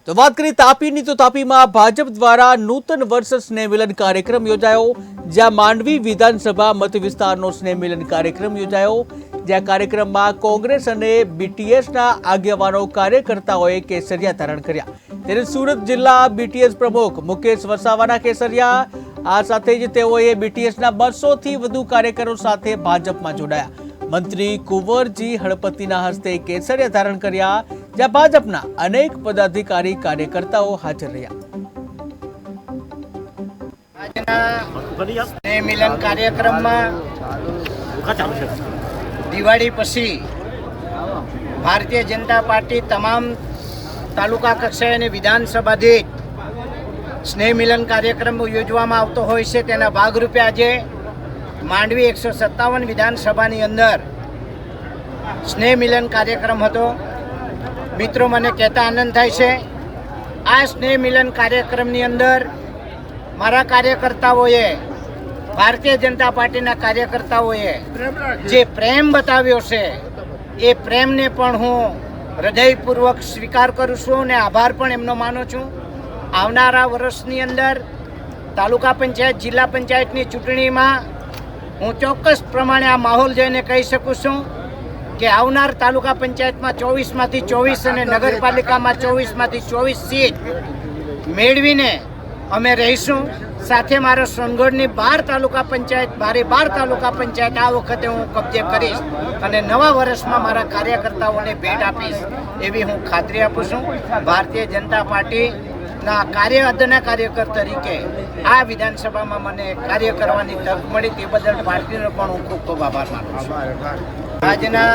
તો વાત કરીએ તાપીની તો તાપીમાં ભાજપ દ્વારા નૂતન વર્ષ સ્નેહ મિલન કાર્યક્રમ યોજાયો, જ્યાં માંડવી વિધાનસભા મત વિસ્તારનો સ્નેહ મિલન કાર્યક્રમ યોજાયો, જ્યાં કાર્યક્રમમાં કોંગ્રેસ અને બીટીએસના આગેવાનો કાર્યકર્તાઓએ કેસરિયા ધારણ કર્યા. ત્યારે સુરત જિલ્લા બીટીએસ પ્રમુખ મુકેશ વસાવાના કેસરિયા, આ સાથે જ તેઓએ બીટીએસના 200 થી વધુ કાર્યકરો સાથે ભાજપમાં જોડાયા. મંત્રી કુંવરજી હળપતિના હસ્તે કેસરિયા ધારણ કર્યા, જ્યાં ભાજપના અનેક પદાધિકારી કાર્યકર્તાઓ હાજર રહ્યા. આજના સ્નેહ મિલન કાર્યક્રમમાં દિવાળી પછી ભારતીય જનતા પાર્ટી તમામ તાલુકા કક્ષાએ અને વિધાનસભા દીઠ સ્નેહ મિલન કાર્યક્રમ યોજવામાં આવતો હોય છે. તેના ભાગરૂપે આજે માંડવી 157 વિધાનસભાની અંદર સ્નેહ મિલન કાર્યક્રમ હતો. મિત્રો, મને કહેતા આનંદ થાય છે, આ સ્નેહ મિલન કાર્યક્રમની અંદર મારા કાર્યકર્તાઓએ, ભારતીય જનતા પાર્ટીના કાર્યકર્તાઓએ જે પ્રેમ બતાવ્યો છે એ પ્રેમને પણ હું હૃદયપૂર્વક સ્વીકાર કરું છું અને આભાર પણ એમનો માનું છું. આવનારા વર્ષની અંદર તાલુકા પંચાયત, જિલ્લા પંચાયતની ચૂંટણીમાં હું ચોક્કસ પ્રમાણે આ માહોલ જોઈને કહી શકું છું કે આવનાર તાલુકા પંચાયતમાં 24માંથી 24 અને નગરપાલિકામાં 24માંથી 24 સીટ મેળવીને અમે રહીશું. સાથે મારા સોનગઢની 12 તાલુકા પંચાયત, 12 તાલુકા પંચાયત આ વખતે હું કબજે કરીશ અને નવા વર્ષમાં મારા કાર્યકર્તાઓને ભેટ આપીશ એવી હું ખાતરી આપું છું. ભારતીય જનતા પાર્ટીના અદના કાર્યકર તરીકે આ વિધાનસભામાં મને કાર્ય કરવાની તક મળી, તે બદલ પાર્ટીનો પણ હું ખૂબ ખૂબ આભાર માનું છું. આજના